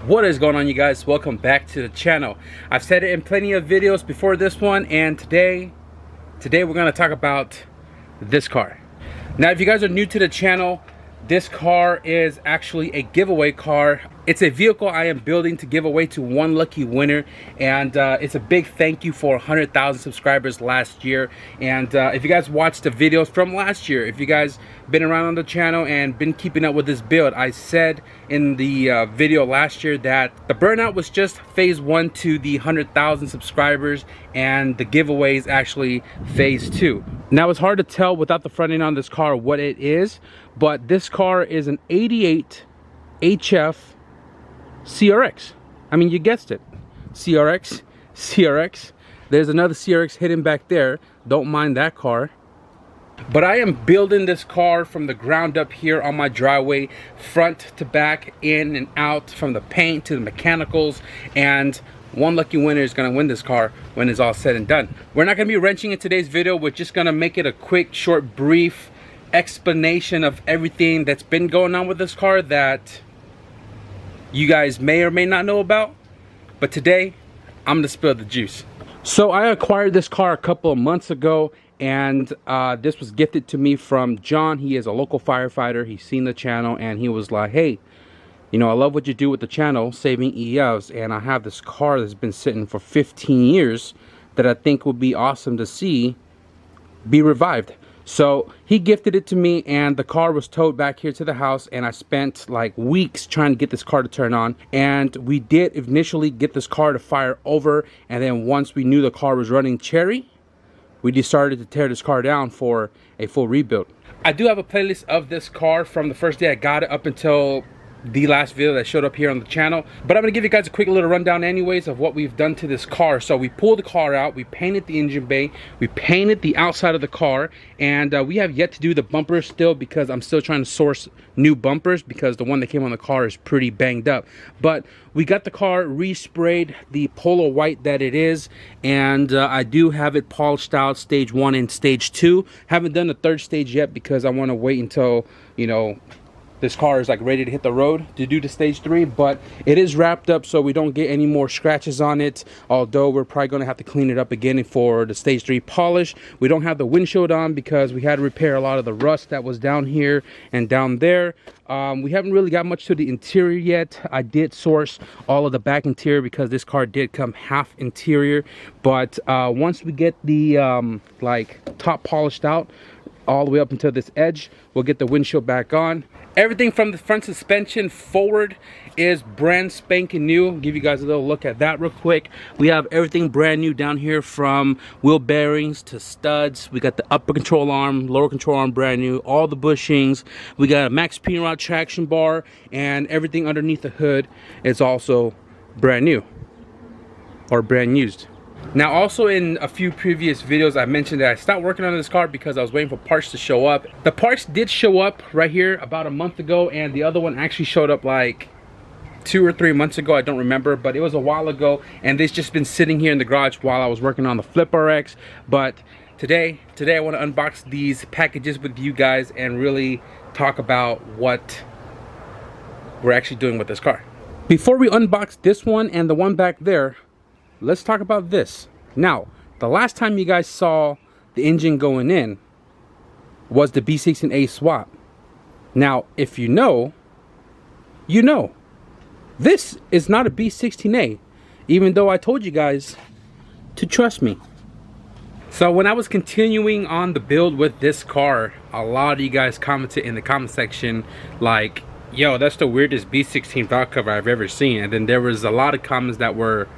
What is going on, you guys? Welcome back to the channel. I've said it in plenty of videos before this one, and today we're going to talk about this car. Now, if you guys are new to the channel, this car is actually a giveaway car. It's a vehicle I am building to give away to one lucky winner, and it's a big thank you for 100,000 subscribers last year. And if you guys watched the videos from last year, if you guys been around on the channel and been keeping up with this build, I said in the video last year that the burnout was just phase 1 to the 100,000 subscribers, and the giveaway is actually phase 2. Now, it's hard to tell without the front end on this car what it is, but this car is an 88 HF CRX. I mean, you guessed it. CRX. There's another CRX hidden back there. Don't mind that car. But I am building this car from the ground up here on my driveway, front to back, in and out, from the paint to the mechanicals, and one lucky winner is going to win this car when it's all said and done. We're not going to be wrenching in today's video. We're just going to make it a quick, short, brief explanation of everything that's been going on with this car that you guys may or may not know about. But today, I'm going to spill the juice. So I acquired this car a couple of months ago, and this was gifted to me from John. He is a local firefighter. He's seen the channel, and he was like, hey, you know, I love what you do with the channel, saving EFs, and I have this car that's been sitting for 15 years that I think would be awesome to see be revived. So he gifted it to me, and the car was towed back here to the house, and I spent like weeks trying to get this car to turn on. And we did initially get this car to fire over, and then once we knew the car was running cherry, we decided to tear this car down for a full rebuild. I do have a playlist of this car from the first day I got it up until the last video that showed up here on the channel, but I'm gonna give you guys a quick little rundown anyways of what we've done to this car. So we pulled the car out, we painted the engine bay, we painted the outside of the car, and we have yet to do the bumpers still, because I'm still trying to source new bumpers because the one that came on the car is pretty banged up. But we got the car resprayed the polo white that it is, and I do have it polished out stage 1 and stage 2. Haven't done the third stage yet because I want to wait until, you know, this car is like ready to hit the road to do the stage 3, but it is wrapped up so we don't get any more scratches on it, although we're probably going to have to clean it up again for the stage 3 polish. We don't have the windshield on because we had to repair a lot of the rust that was down here and down there. We haven't really got much to the interior yet. I did source all of the back interior because this car did come half interior, but once we get the like top polished out all the way up until this edge, we'll get the windshield back on. Everything from the front suspension forward is brand spanking new. I'll give you guys a little look at that real quick. We have everything brand new down here, from wheel bearings to studs. We got the upper control arm, lower control arm brand new, all the bushings. We got a max pin rod traction bar, and everything underneath the hood is also brand new or brand used. Now, also in a few previous videos, I mentioned that I stopped working on this car because I was waiting for parts to show up. The parts did show up right here about a month ago, and the other one actually showed up like 2 or 3 months ago. I don't remember, but it was a while ago, and they've just been sitting here in the garage while I was working on the Flip RX. But today I want to unbox these packages with you guys and really talk about what we're actually doing with this car. Before we unbox this one and the one back there, let's talk about this. Now, the last time you guys saw the engine going in was the B16A swap. Now, if you know, you know. This is not a B16A, even though I told you guys to trust me. So when I was continuing on the build with this car, a lot of you guys commented in the comment section like, yo, that's the weirdest B16 valve cover I've ever seen. And then there was a lot of comments that were,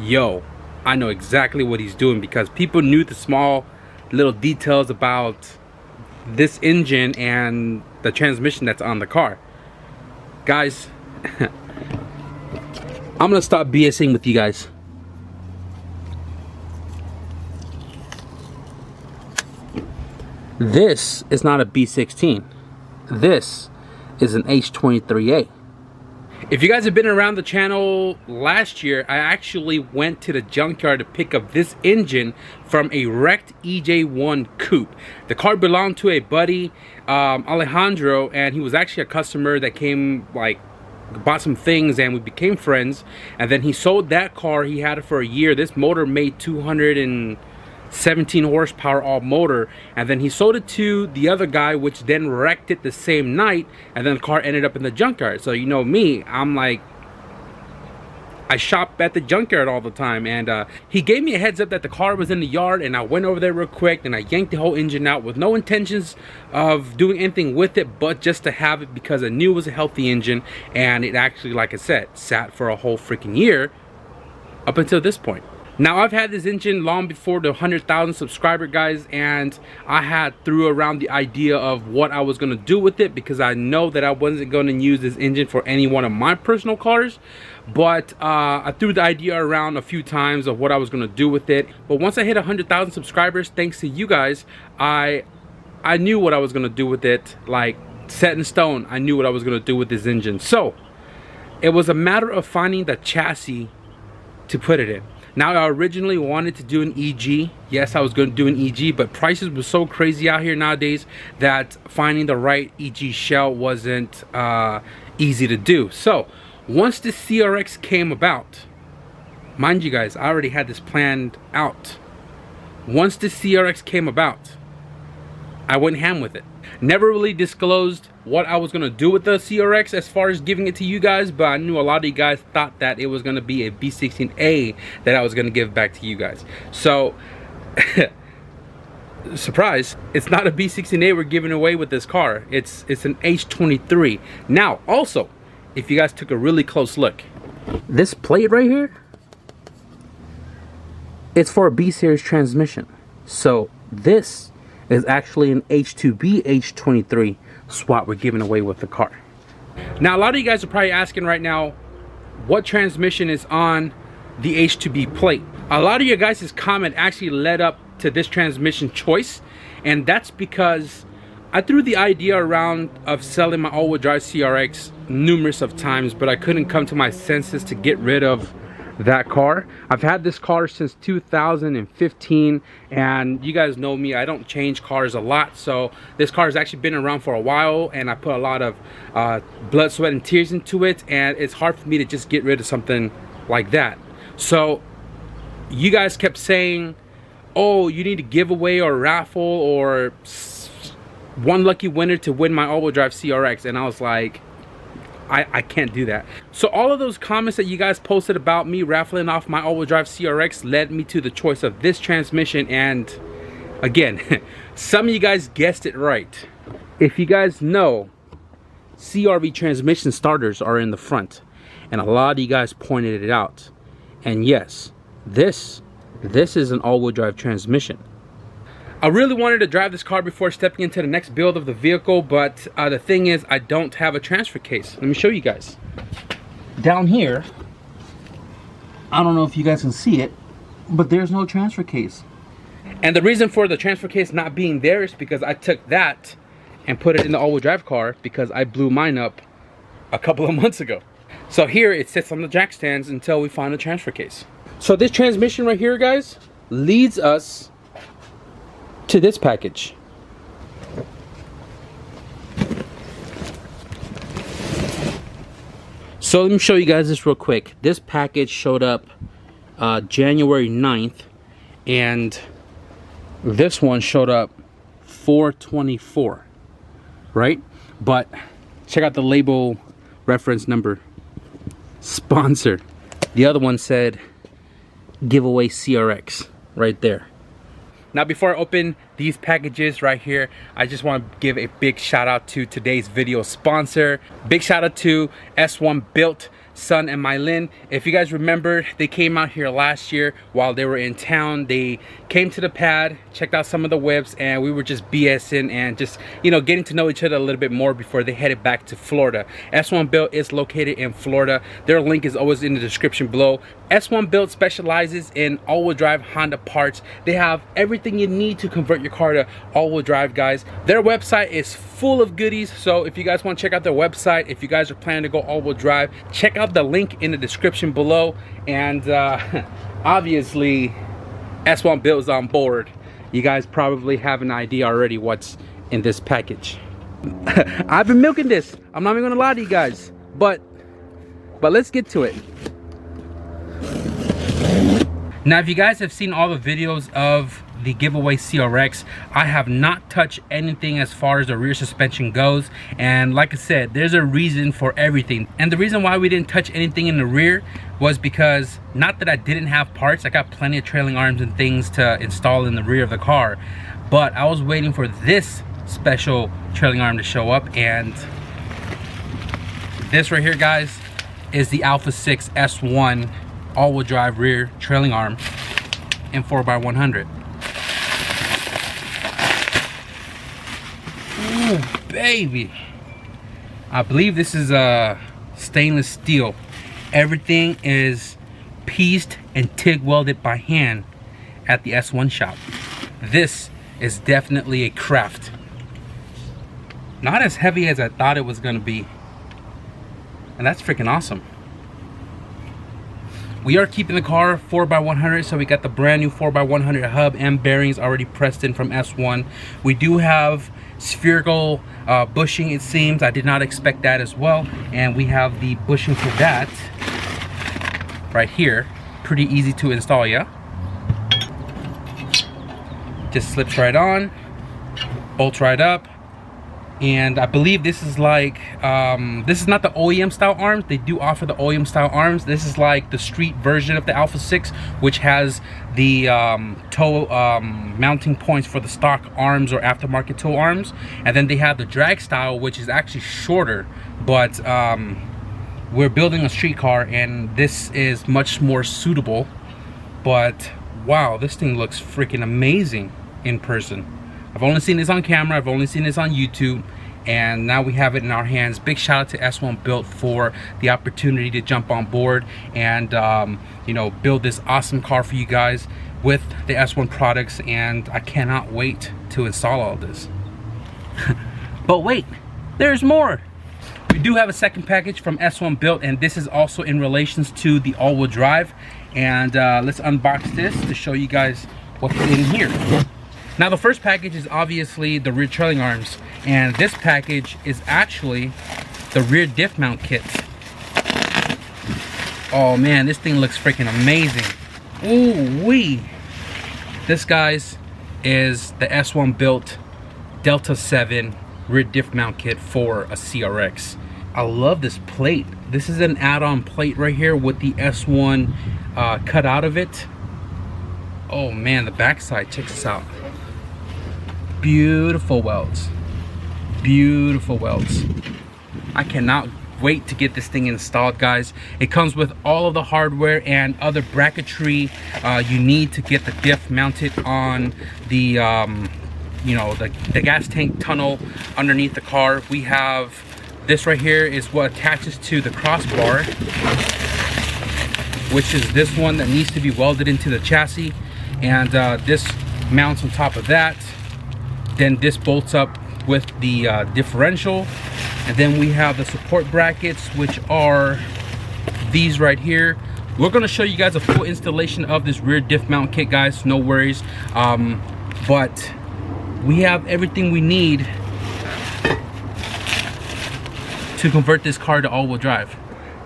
yo, I know exactly what he's doing, because people knew the small little details about this engine and the transmission that's on the car. Guys, I'm gonna stop BSing with you guys. This is not a B16. This is an H23A. If you guys have been around the channel last year, I actually went to the junkyard to pick up this engine from a wrecked EJ1 coupe. The car belonged to a buddy, Alejandro, and he was actually a customer that came, like, bought some things and we became friends. And then he sold that car. He had it for a year. This motor made 217 horsepower all motor, and then he sold it to the other guy, which then wrecked it the same night, and then the car ended up in the junkyard. So you know me, I'm like, I shop at the junkyard all the time, and he gave me a heads up that the car was in the yard, and I went over there real quick and I yanked the whole engine out with no intentions of doing anything with it, but just to have it because I knew it was a healthy engine. And it actually, like I said, sat for a whole freaking year up until this point. Now, I've had this engine long before the 100,000 subscriber, guys, and I had threw around the idea of what I was going to do with it, because I know that I wasn't going to use this engine for any one of my personal cars. But I threw the idea around a few times of what I was going to do with it. But once I hit 100,000 subscribers, thanks to you guys, I knew what I was going to do with it. Like, set in stone, I knew what I was going to do with this engine. So it was a matter of finding the chassis to put it in. Now, I originally wanted to do an EG. Yes, I was going to do an EG, but prices were so crazy out here nowadays that finding the right EG shell wasn't easy to do. So once the CRX came about, mind you guys, I already had this planned out. Once the CRX came about, I went ham with it. Never really disclosed what I was going to do with the CRX as far as giving it to you guys, but I knew a lot of you guys thought that it was going to be a B16A that I was going to give back to you guys. So surprise, it's not a B16A we're giving away with this car. It's an H23. Now, also, if you guys took a really close look, this plate right here, it's for a B series transmission. So this is actually an H2B H23 swap we're giving away with the car. Now, a lot of you guys are probably asking right now, what transmission is on the H2B plate? A lot of your guys' comment actually led up to this transmission choice, and that's because I threw the idea around of selling my all-wheel drive CRX numerous of times, but I couldn't come to my senses to get rid of that car. I've had this car since 2015, and you guys know me, I don't change cars a lot, so this car has actually been around for a while, and I put a lot of blood, sweat, and tears into it, and it's hard for me to just get rid of something like that. So you guys kept saying, oh, you need to give away or raffle or one lucky winner to win my all-wheel drive CRX, and I was like, I can't do that. So all of those comments that you guys posted about me raffling off my all-wheel drive CRX led me to the choice of this transmission. And again, some of you guys guessed it right. If you guys know, CRV transmission starters are in the front, and a lot of you guys pointed it out. And yes, this is an all-wheel drive transmission. I really wanted to drive this car before stepping into the next build of the vehicle, but the thing is, I don't have a transfer case. Let me show you guys. Down here, I don't know if you guys can see it, but there's no transfer case. And the reason for the transfer case not being there is because I took that and put it in the all-wheel drive car because I blew mine up a couple of months ago. So here it sits on the jack stands until we find a transfer case. So this transmission right here, guys, leads us to this package. So let me show you guys this real quick. This package showed up January 9th, and this one showed up 4/24, right? But check out the label reference number, sponsor. The other one said giveaway CRX right there. Now, before I open these packages right here, I just want to give a big shout out to today's video sponsor. Big shout out to S1 Built Son and Mylin. If you guys remember, they came out here last year while they were in town. They came to the pad, checked out some of the whips, and we were just BSing and just, you know, getting to know each other a little bit more before they headed back to Florida. S1 Built is located in Florida. Their link is always in the description below. S1 Built specializes in all-wheel drive Honda parts. They have everything you need to convert your car to all-wheel drive, guys. Their website is full of goodies, so if you guys want to check out their website, if you guys are planning to go all-wheel drive, check out the link in the description below. And obviously S1 Built is on board. You guys probably have an idea already what's in this package. I've been milking this, I'm not even gonna lie to you guys, but let's get to it. Now, if you guys have seen all the videos of the giveaway CRX, I have not touched anything as far as the rear suspension goes, and like I said, there's a reason for everything. And the reason why we didn't touch anything in the rear was because, not that I didn't have parts, I got plenty of trailing arms and things to install in the rear of the car, but I was waiting for this special trailing arm to show up, and this right here, guys, is the Alpha 6 S1 all-wheel drive rear trailing arm in 4x100. Ooh, baby. I believe this is stainless steel. Everything is pieced and TIG welded by hand at the S1 shop. This is definitely a craft. Not as heavy as I thought it was gonna be, and that's freaking awesome. We are keeping the car 4x100, so we got the brand new 4x100 hub and bearings already pressed in from S1. We do have spherical bushing, it seems. I did not expect that as well. And we have the bushing for that right here. Pretty easy to install, yeah? Just slips right on, bolts right up. And I believe this is like, this is not the OEM style arms. They do offer the OEM style arms. This is like the street version of the Alpha 6, which has the toe mounting points for the stock arms or aftermarket toe arms. And then they have the drag style, which is actually shorter, but we're building a street car and this is much more suitable. But wow, this thing looks freaking amazing in person. I've only seen this on camera, I've only seen this on YouTube, and now we have it in our hands. Big shout out to S1 Built for the opportunity to jump on board and you know, build this awesome car for you guys with the S1 products, and I cannot wait to install all this. But wait, there's more. We do have a second package from S1 Built, and this is also in relations to the all-wheel drive. And let's unbox this to show you guys what's in here. Now, the first package is obviously the rear trailing arms, and this package is actually the rear diff mount kit. Oh man, this thing looks freaking amazing. Ooh wee. This, guys, is the S1 Built Delta 7 rear diff mount kit for a CRX. I love this plate. This is an add-on plate right here with the S1 cut out of it. Oh man, the backside, check this out. Beautiful welds, beautiful welds. I cannot wait to get this thing installed, guys. It comes with all of the hardware and other bracketry you need to get the diff mounted on the you know, the gas tank tunnel underneath the car. We have this right here is what attaches to the crossbar, which is this one that needs to be welded into the chassis, and this mounts on top of that. Then this bolts up with the differential, and then we have the support brackets, which are these right here. We're going to show you guys a full installation of this rear diff mount kit, guys, no worries. But we have everything we need to convert this car to all-wheel drive.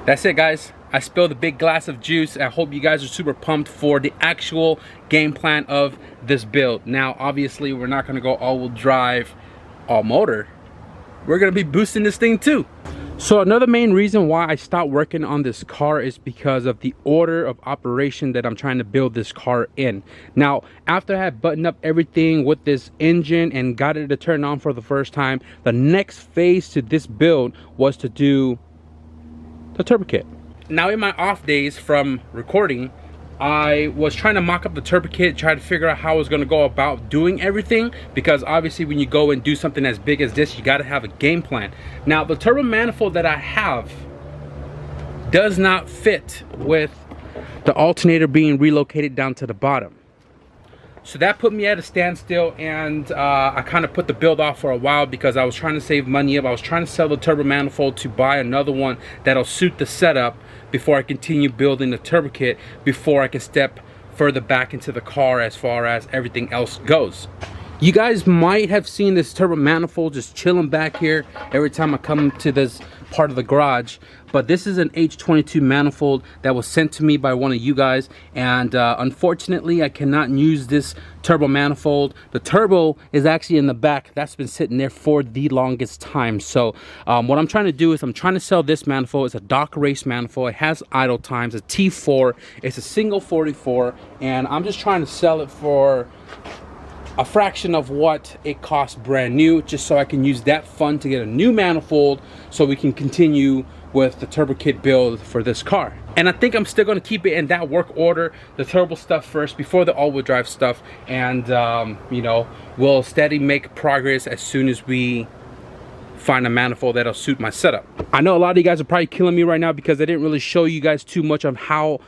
That's it, guys. I spilled a big glass of juice. I hope you guys are super pumped for the actual game plan of this build. Now, obviously, we're not going to go all-wheel drive, all motor. We're going to be boosting this thing too. So another main reason why I stopped working on this car is because of the order of operation that I'm trying to build this car in. Now, after I had buttoned up everything with this engine and got it to turn on for the first time, the next phase to this build was to do the turbo kit. Now in my off days from recording, I was trying to mock up the turbo kit, try to figure out how I was going to go about doing everything, because obviously when you go and do something as big as this, you got to have a game plan. Now the turbo manifold that I have does not fit with the alternator being relocated down to the bottom. So that put me at a standstill, and I kind of put the build off for a while because I was trying to save money up. I was trying to sell the turbo manifold to buy another one that'll suit the setup before I continue building the turbo kit, before I can step further back into the car as far as everything else goes. You guys might have seen this turbo manifold just chilling back here every time I come to this part of the garage, but this is an H22 manifold that was sent to me by one of you guys, and unfortunately I cannot use this turbo manifold. The turbo is actually in the back. That's been sitting there for the longest time. So what I'm trying to do is I'm trying to sell this manifold. It's a dock race manifold. It has idle times, a T4. It's a single 44, and I'm just trying to sell it for a fraction of what it costs brand new, just so I can use that fund to get a new manifold so we can continue with the turbo kit build for this car. And I think I'm still going to keep it in that work order, the turbo stuff first before the all-wheel drive stuff, and you know, we'll steady make progress as soon as we find a manifold that'll suit my setup. I know a lot of you guys are probably killing me right now because I didn't really show you guys too much of how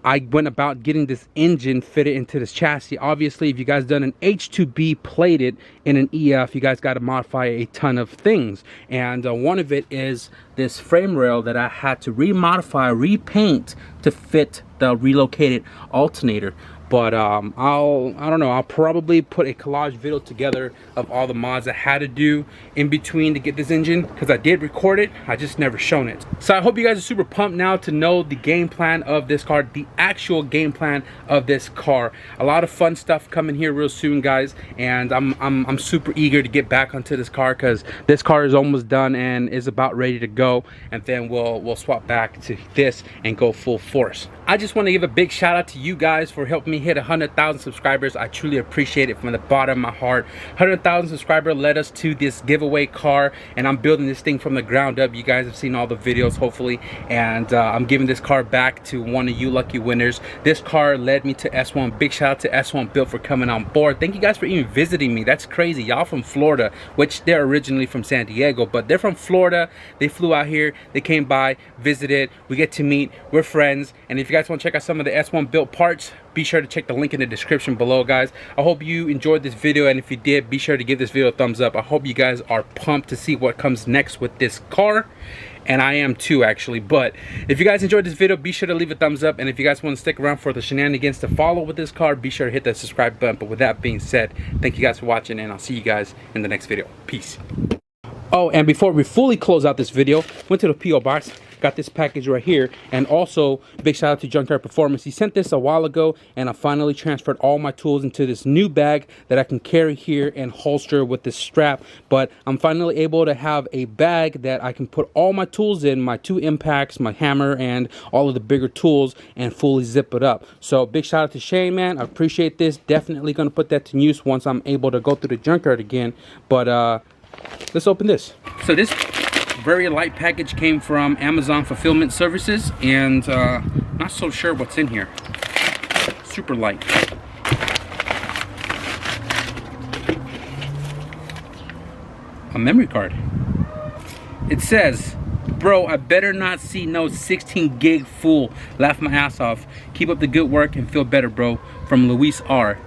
I went about getting this engine fitted into this chassis. Obviously, if you guys done an H2B plated in an EF, you guys got to modify a ton of things, and one of it is this frame rail that I had to remodify, repaint to fit the relocated alternator. But I don't know, I'll probably put a collage video together of all the mods I had to do in between to get this engine, because I did record it, I just never shown it. So I hope you guys are super pumped now to know the game plan of this car, the actual game plan of this car. A lot of fun stuff coming here real soon, guys, and I'm super eager to get back onto this car, because this car is almost done and is about ready to go, and then we'll swap back to this and go full force. I just want to give a big shout out to you guys for helping me hit 100,000 subscribers. I truly appreciate it from the bottom of my heart. 100,000 subscribers led us to this giveaway car, and I'm building this thing from the ground up. You guys have seen all the videos, hopefully, and I'm giving this car back to one of you lucky winners. This car led me to S1. Big shout out to S1 Built for coming on board. Thank you guys for even visiting me. That's crazy. Y'all from Florida, which they're originally from San Diego, but they're from Florida. They flew out here, they came by, visited, we get to meet, we're friends. And if you guys want to check out some of the S1 Built parts, be sure to check the link in the description below, guys. I hope you enjoyed this video, and if you did, be sure to give this video a thumbs up. I hope you guys are pumped to see what comes next with this car, and I am too, actually. But if you guys enjoyed this video, be sure to leave a thumbs up, and if you guys want to stick around for the shenanigans to follow with this car, be sure to hit that subscribe button. But with that being said, thank you guys for watching, and I'll see you guys in the next video. Peace. Oh, and before we fully close out this video, went to the P.O. box, got this package right here, and also big shout out to Junkyard Performance. He sent this a while ago, and I finally transferred all my tools into this new bag that I can carry here and holster with this strap. But I'm finally able to have a bag that I can put all my tools in, my 2 impacts, my hammer, and all of the bigger tools, and fully zip it up. So big shout out to Shane, man. I appreciate this. Definitely gonna put that to use once I'm able to go through the junkyard again. But let's open this. So this very light package came from Amazon Fulfillment Services, and not so sure what's in here. Super light. A memory card. It says, "Bro, I better not see no 16 gig full. Laugh my ass off. Keep up the good work and feel better, bro. From Luis R."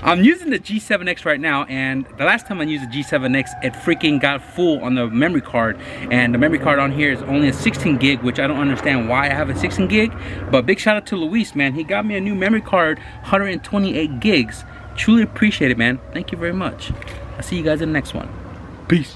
I'm using the G7X right now, and the last time I used the G7X, it freaking got full on the memory card, and the memory card on here is only a 16 gig, which I don't understand why I have a 16 gig, but big shout out to Luis, man. He got me a new memory card, 128 gigs. Truly appreciate it, man. Thank you very much. I'll see you guys in the next one. Peace.